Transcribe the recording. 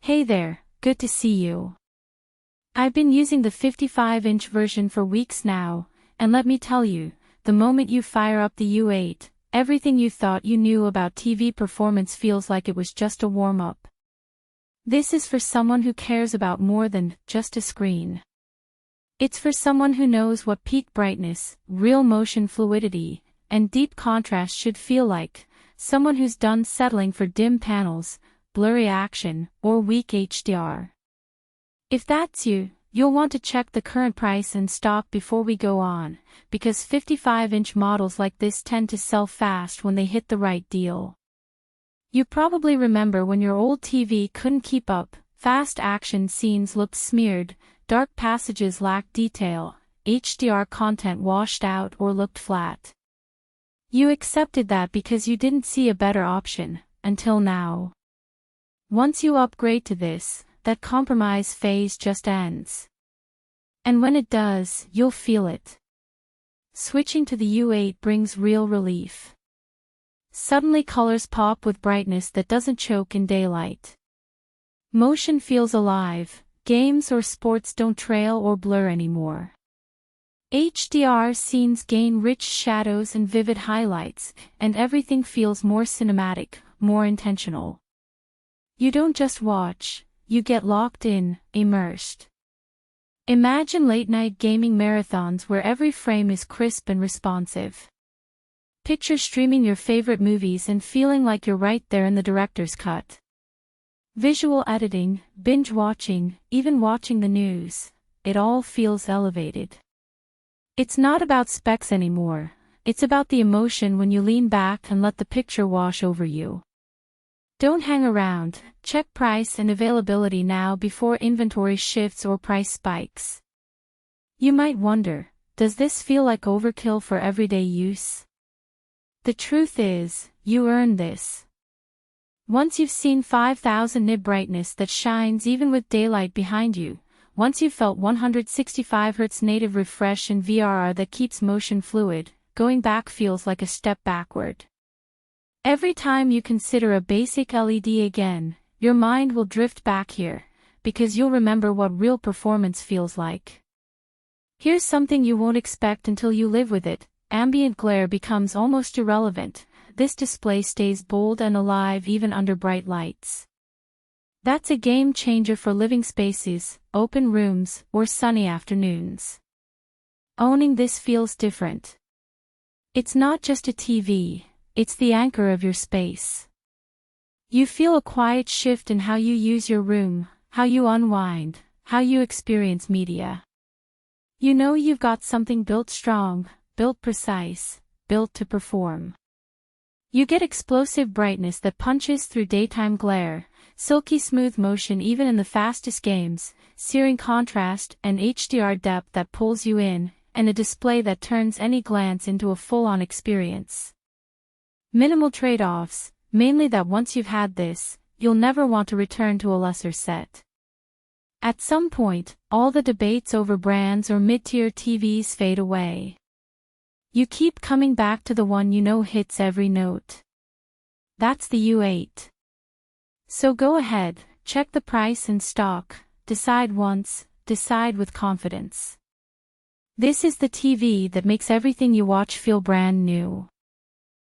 Hey there, good to see you. I've been using the 55-inch version for weeks now, and let me tell you, the moment you fire up the U8, everything you thought you knew about TV performance feels like it was just a warm-up. This is for someone who cares about more than just a screen. It's for someone who knows what peak brightness, real motion fluidity, and deep contrast should feel like, someone who's done settling for dim panels, blurry action, or weak HDR. If that's you, you'll want to check the current price and stock before we go on, because 55-inch models like this tend to sell fast when they hit the right deal. You probably remember when your old TV couldn't keep up, fast action scenes looked smeared, dark passages lacked detail, HDR content washed out or looked flat. You accepted that because you didn't see a better option, until now. Once you upgrade to this, that compromise phase just ends. And when it does, you'll feel it. Switching to the U8 brings real relief. Suddenly colors pop with brightness that doesn't choke in daylight. Motion feels alive, games or sports don't trail or blur anymore. HDR scenes gain rich shadows and vivid highlights, and everything feels more cinematic, more intentional. You don't just watch, you get locked in, immersed. Imagine late-night gaming marathons where every frame is crisp and responsive. Picture streaming your favorite movies and feeling like you're right there in the director's cut. Visual editing, binge-watching, even watching the news, it all feels elevated. It's not about specs anymore, it's about the emotion when you lean back and let the picture wash over you. Don't hang around, check price and availability now before inventory shifts or price spikes. You might wonder, does this feel like overkill for everyday use? The truth is, you earn this. Once you've seen 5000 nit brightness that shines even with daylight behind you, once you've felt 165 Hz native refresh in VRR that keeps motion fluid, going back feels like a step backward. Every time you consider a basic LED again, your mind will drift back here, because you'll remember what real performance feels like. Here's something you won't expect until you live with it: ambient glare becomes almost irrelevant. This display stays bold and alive even under bright lights. That's a game changer for living spaces, open rooms, or sunny afternoons. Owning this feels different. It's not just a TV. It's the anchor of your space. You feel a quiet shift in how you use your room, how you unwind, how you experience media. You know you've got something built strong, built precise, built to perform. You get explosive brightness that punches through daytime glare, silky smooth motion even in the fastest games, searing contrast and HDR depth that pulls you in, and a display that turns any glance into a full-on experience. Minimal trade-offs, mainly that once you've had this, you'll never want to return to a lesser set. At some point, all the debates over brands or mid-tier TVs fade away. You keep coming back to the one you know hits every note. That's the U8. So go ahead, check the price and stock, decide once, decide with confidence. This is the TV that makes everything you watch feel brand new.